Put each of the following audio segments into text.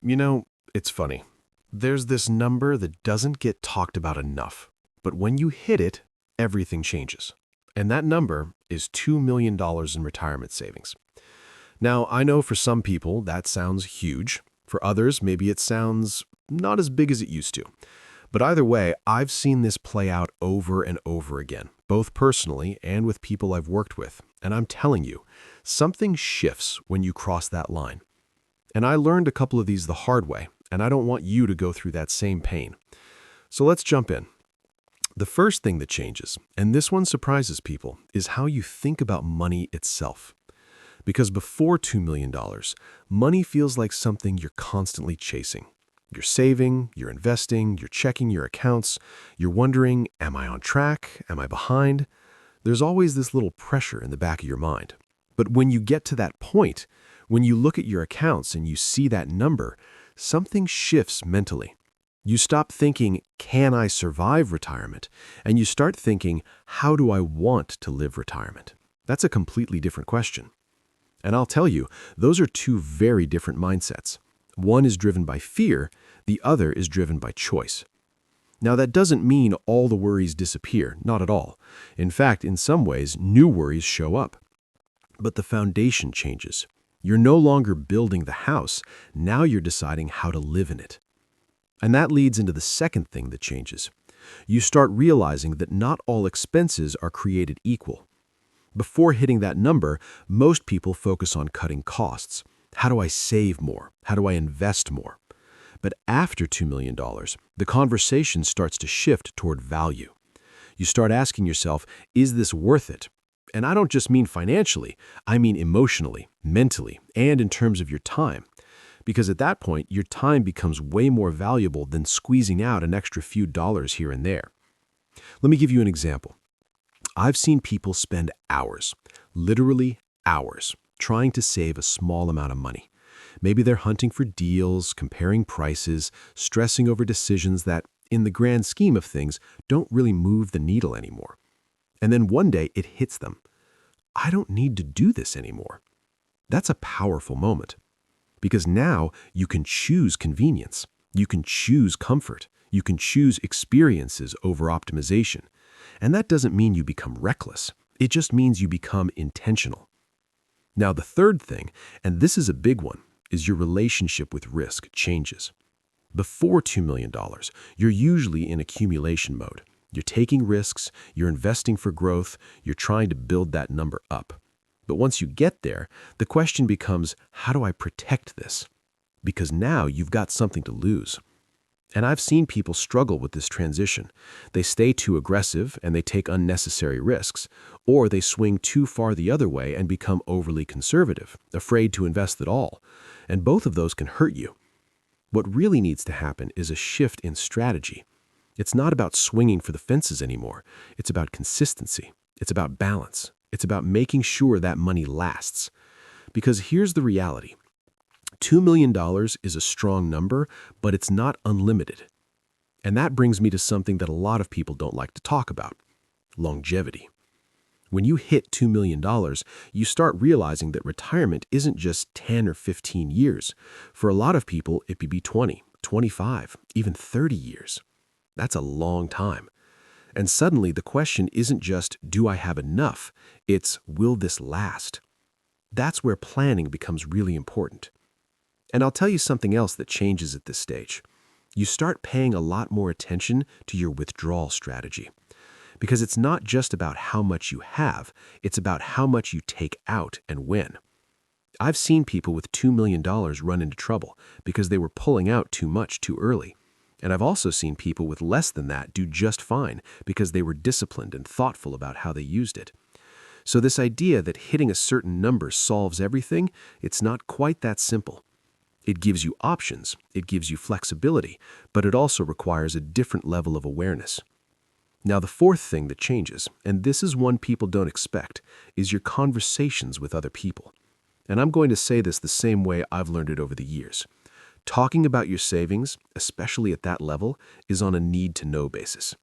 You know, it's funny. There's this number that doesn't get talked about enough, but when you hit it, everything changes. And that number is $2 million dollars in retirement savings. Now, I know for some people that sounds huge. For others, maybe it sounds not as big as it used to. But either way, I've seen this play out over and over again, both personally and with people I've worked with. And I'm telling you, something shifts when you cross that line. And I learned a couple of these the hard way, and I don't want you to go through that same pain. So let's jump in. The first thing that changes, and this one surprises people, is how you think about money itself. Because before $2 million, dollars, money feels like something you're constantly chasing. You're saving, you're investing, you're checking your accounts, you're wondering, am I on track? Am I behind? There's always this little pressure in the back of your mind. But when you get to that point, when you look at your accounts and you see that number, something shifts mentally. You stop thinking, can I survive retirement? And you start thinking, how do I want to live retirement? That's a completely different question. And I'll tell you, those are two very different mindsets. One is driven by fear, the other is driven by choice. Now, that doesn't mean all the worries disappear, not at all. In fact, in some ways, new worries show up. But the foundation changes. You're no longer building the house, now you're deciding how to live in it. And that leads into the second thing that changes. You start realizing that not all expenses are created equal. Before hitting that number, most people focus on cutting costs. How do I save more? How do I invest more? But after $2 million, dollars, the conversation starts to shift toward value. You start asking yourself, is this worth it? And I don't just mean financially, I mean emotionally, mentally, and in terms of your time. Because at that point, your time becomes way more valuable than squeezing out an extra few dollars here and there. Let me give you an example. I've seen people spend hours, literally hours, trying to save a small amount of money. Maybe they're hunting for deals, comparing prices, stressing over decisions that, in the grand scheme of things, don't really move the needle anymore. And then one day it hits them. I don't need to do this anymore. That's a powerful moment. Because now you can choose convenience. You can choose comfort. You can choose experiences over optimization. And that doesn't mean you become reckless. It just means you become intentional. Now, the third thing, and this is a big one, is your relationship with risk changes. Before $2 million, dollars, you're usually in accumulation mode. You're taking risks, you're investing for growth, you're trying to build that number up. But once you get there, the question becomes, how do I protect this? Because now you've got something to lose. And I've seen people struggle with this transition. They stay too aggressive and they take unnecessary risks, or they swing too far the other way and become overly conservative, afraid to invest at all. And both of those can hurt you. What really needs to happen is a shift in strategy. It's not about swinging for the fences anymore. It's about consistency. It's about balance. It's about making sure that money lasts. Because here's the reality. $2 million dollars is a strong number, but it's not unlimited. And that brings me to something that a lot of people don't like to talk about: longevity. When you hit $2 million, dollars, you start realizing that retirement isn't just 10 or 15 years. For a lot of people, it could be 20, 25, even 30 years. That's a long time. And suddenly the question isn't just, do I have enough? It's, will this last? That's where planning becomes really important. And I'll tell you something else that changes at this stage. You start paying a lot more attention to your withdrawal strategy. Because it's not just about how much you have, it's about how much you take out and when. I've seen people with $2 million dollars run into trouble because they were pulling out too much too early. And I've also seen people with less than that do just fine because they were disciplined and thoughtful about how they used it. So this idea that hitting a certain number solves everything, it's not quite that simple. It gives you options, it gives you flexibility, but it also requires a different level of awareness. Now, the fourth thing that changes, and this is one people don't expect, is your conversations with other people. And I'm going to say this the same way I've learned it over the years. Talking about your savings, especially at that level, is on a need-to-know basis.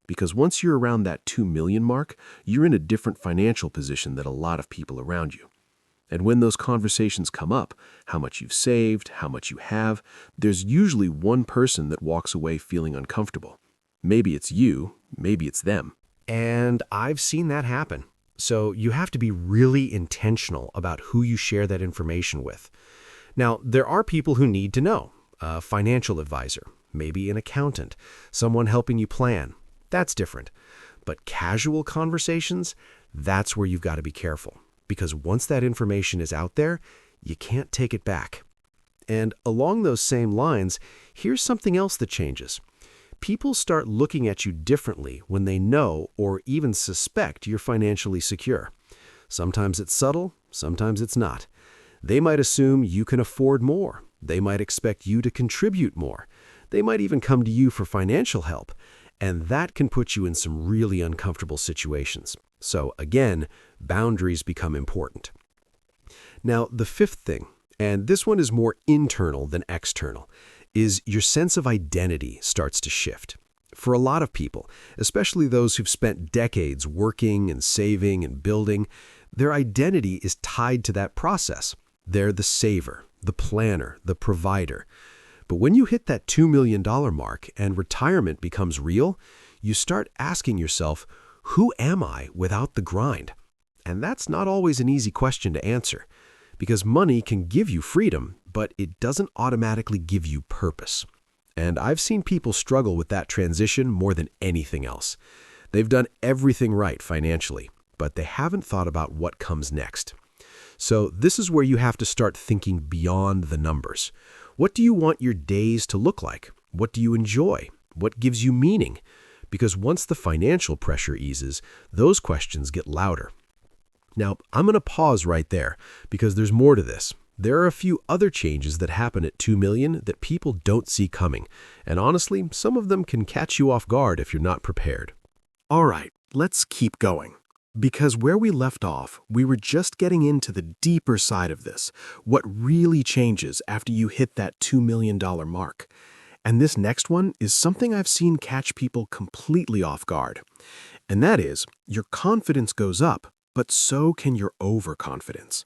Because once you're around that 2 million mark, you're in a different financial position than a lot of people around you. And when those conversations come up, how much you've saved, how much you have, there's usually one person that walks away feeling uncomfortable. Maybe it's you, maybe it's them. And I've seen that happen. So you have to be really intentional about who you share that information with. Now, there are people who need to know. A financial advisor, maybe an accountant, someone helping you plan. That's different. But casual conversations, that's where you've got to be careful. Because once that information is out there, you can't take it back. And along those same lines, here's something else that changes. People start looking at you differently when they know or even suspect you're financially secure. Sometimes it's subtle, sometimes it's not. They might assume you can afford more. They might expect you to contribute more. They might even come to you for financial help. And that can put you in some really uncomfortable situations. So again, boundaries become important. Now, the fifth thing, and this one is more internal than external, is your sense of identity starts to shift. For a lot of people, especially those who've spent decades working and saving and building, their identity is tied to that process. They're the saver, the planner, the provider. But when you hit that $2 million mark and retirement becomes real, you start asking yourself, who am I without the grind? And that's not always an easy question to answer, because money can give you freedom, but it doesn't automatically give you purpose. And I've seen people struggle with that transition more than anything else. They've done everything right financially, but they haven't thought about what comes next. So this is where you have to start thinking beyond the numbers. What do you want your days to look like? What do you enjoy? What gives you meaning? Because once the financial pressure eases, those questions get louder. Now, I'm going to pause right there because there's more to this. There are a few other changes that happen at 2 million that people don't see coming. And honestly, some of them can catch you off guard if you're not prepared. All right, let's keep going. Because where we left off, we were just getting into the deeper side of this, what really changes after you hit that $2 million mark. And this next one is something I've seen catch people completely off guard. And that is, your confidence goes up, but so can your overconfidence.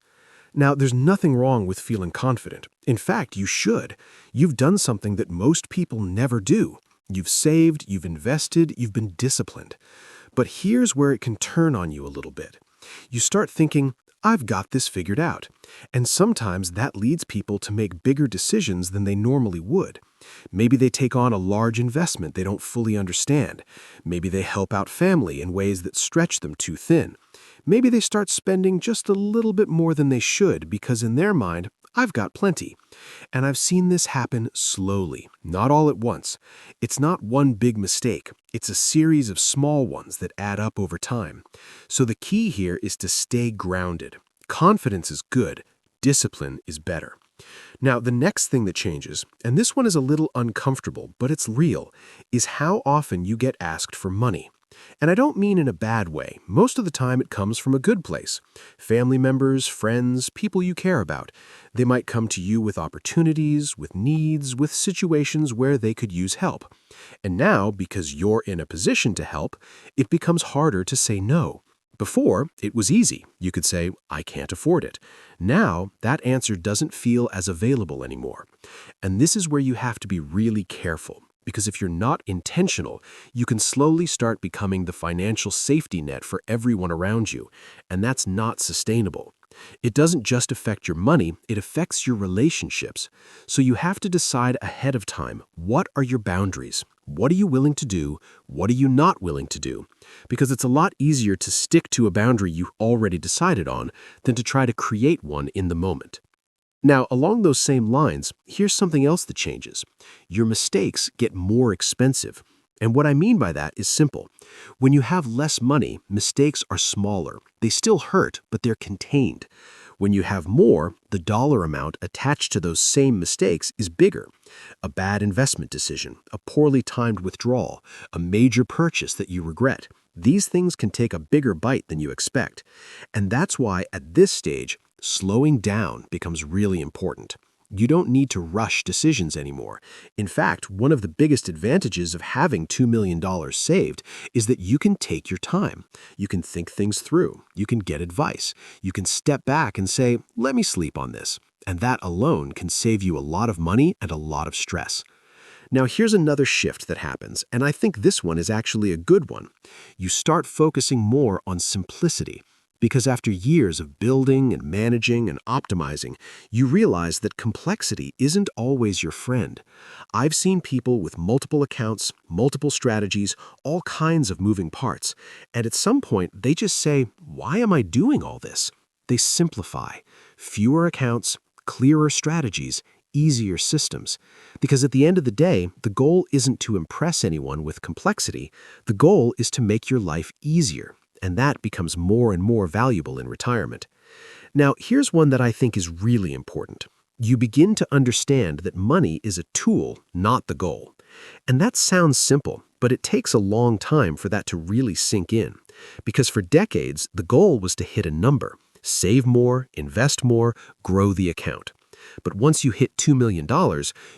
Now, there's nothing wrong with feeling confident. In fact, you should. You've done something that most people never do. You've saved, you've invested, you've been disciplined. But here's where it can turn on you a little bit. You start thinking, I've got this figured out. And sometimes that leads people to make bigger decisions than they normally would. Maybe they take on a large investment they don't fully understand. Maybe they help out family in ways that stretch them too thin. Maybe they start spending just a little bit more than they should because in their mind, I've got plenty. And I've seen this happen slowly, not all at once. It's not one big mistake. It's a series of small ones that add up over time. So the key here is to stay grounded. Confidence is good. Discipline is better. Now, the next thing that changes, and this one is a little uncomfortable, but it's real, is how often you get asked for money. And I don't mean in a bad way. Most of the time it comes from a good place. Family members, friends, people you care about. They might come to you with opportunities, with needs, with situations where they could use help. And now, because you're in a position to help, it becomes harder to say no. Before, it was easy. You could say, I can't afford it. Now, that answer doesn't feel as available anymore. And this is where you have to be really careful. Because if you're not intentional, you can slowly start becoming the financial safety net for everyone around you, and that's not sustainable. It doesn't just affect your money, it affects your relationships. So you have to decide ahead of time, what are your boundaries? What are you willing to do? What are you not willing to do? Because it's a lot easier to stick to a boundary you already decided on than to try to create one in the moment. Now, along those same lines, here's something else that changes. Your mistakes get more expensive. And what I mean by that is simple. When you have less money, mistakes are smaller. They still hurt, but they're contained. When you have more, the dollar amount attached to those same mistakes is bigger. A bad investment decision, a poorly timed withdrawal, a major purchase that you regret. These things can take a bigger bite than you expect. And that's why, at this stage, slowing down becomes really important. You don't need to rush decisions anymore. In fact, one of the biggest advantages of having $2 million saved is that you can take your time. You can think things through. You can get advice. You can step back and say, let me sleep on this. And that alone can save you a lot of money and a lot of stress. Now, here's another shift that happens, and I think this one is actually a good one. You start focusing more on simplicity. Because after years of building and managing and optimizing, you realize that complexity isn't always your friend. I've seen people with multiple accounts, multiple strategies, all kinds of moving parts, and at some point they just say, why am I doing all this? They simplify. Fewer accounts, clearer strategies, easier systems. Because at the end of the day, the goal isn't to impress anyone with complexity. The goal is to make your life easier. And that becomes more and more valuable in retirement. Now, here's one that I think is really important. You begin to understand that money is a tool, not the goal. And that sounds simple, but it takes a long time for that to really sink in. Because for decades, the goal was to hit a number, save more, invest more, grow the account. But once you hit $2 million,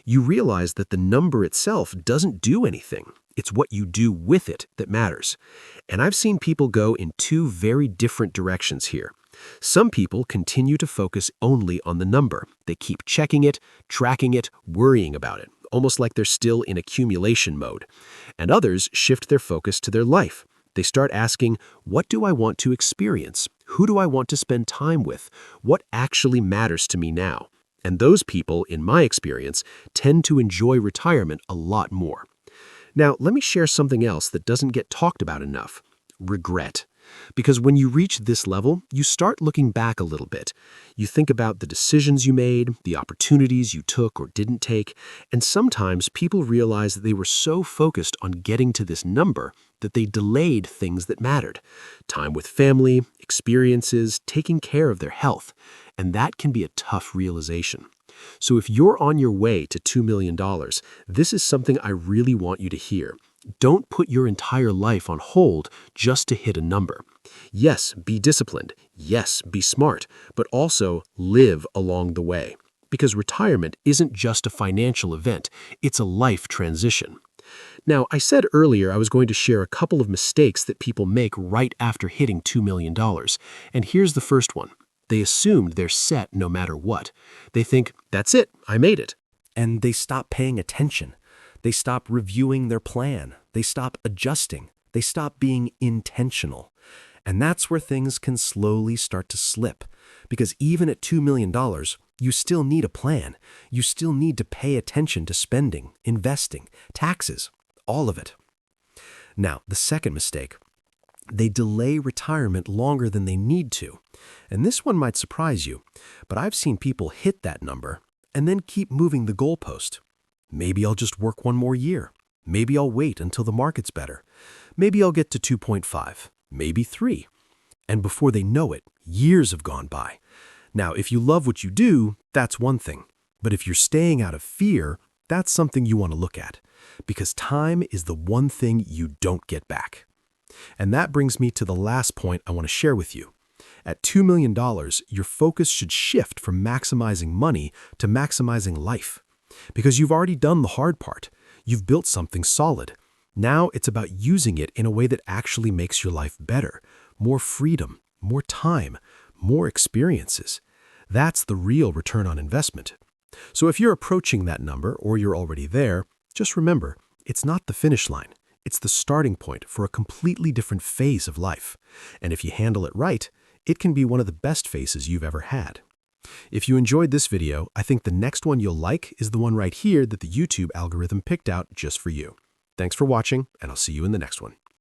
you realize that the number itself doesn't do anything. It's what you do with it that matters. And I've seen people go in two very different directions here. Some people continue to focus only on the number. They keep checking it, tracking it, worrying about it, almost like they're still in accumulation mode. And others shift their focus to their life. They start asking, what do I want to experience? Who do I want to spend time with? What actually matters to me now? And those people, in my experience, tend to enjoy retirement a lot more. Now, let me share something else that doesn't get talked about enough: regret. Because when you reach this level, you start looking back a little bit. You think about the decisions you made, the opportunities you took or didn't take, and sometimes people realize that they were so focused on getting to this number that they delayed things that mattered: time with family, experiences, taking care of their health. And that can be a tough realization. So if you're on your way to $2 million, this is something I really want you to hear. Don't put your entire life on hold just to hit a number. Yes, be disciplined. Yes, be smart, but also live along the way. Because retirement isn't just a financial event, it's a life transition. Now, I said earlier I was going to share a couple of mistakes that people make right after hitting $2 million. And here's the first one. They assumed they're set no matter what. They think, that's it, I made it. And they stop paying attention. They stop reviewing their plan. They stop adjusting. They stop being intentional. And that's where things can slowly start to slip. Because even at $2 million, you still need a plan. You still need to pay attention to spending, investing, taxes, all of it. Now, the second mistake: they delay retirement longer than they need to. And this one might surprise you, but I've seen people hit that number and then keep moving the goalpost. Maybe I'll just work one more year. Maybe I'll wait until the market's better. Maybe I'll get to 2.5, maybe 3. And before they know it, years have gone by. Now, if you love what you do, that's one thing. But if you're staying out of fear, that's something you want to look at. Because time is the one thing you don't get back. And that brings me to the last point I want to share with you. At $2 million, your focus should shift from maximizing money to maximizing life. Because you've already done the hard part. You've built something solid. Now it's about using it in a way that actually makes your life better. More freedom, more time, more experiences. That's the real return on investment. So if you're approaching that number or you're already there, just remember, it's not the finish line. It's the starting point for a completely different phase of life. And if you handle it right, it can be one of the best phases you've ever had. If you enjoyed this video, I think the next one you'll like is the one right here that the YouTube algorithm picked out just for you. Thanks for watching, and I'll see you in the next one.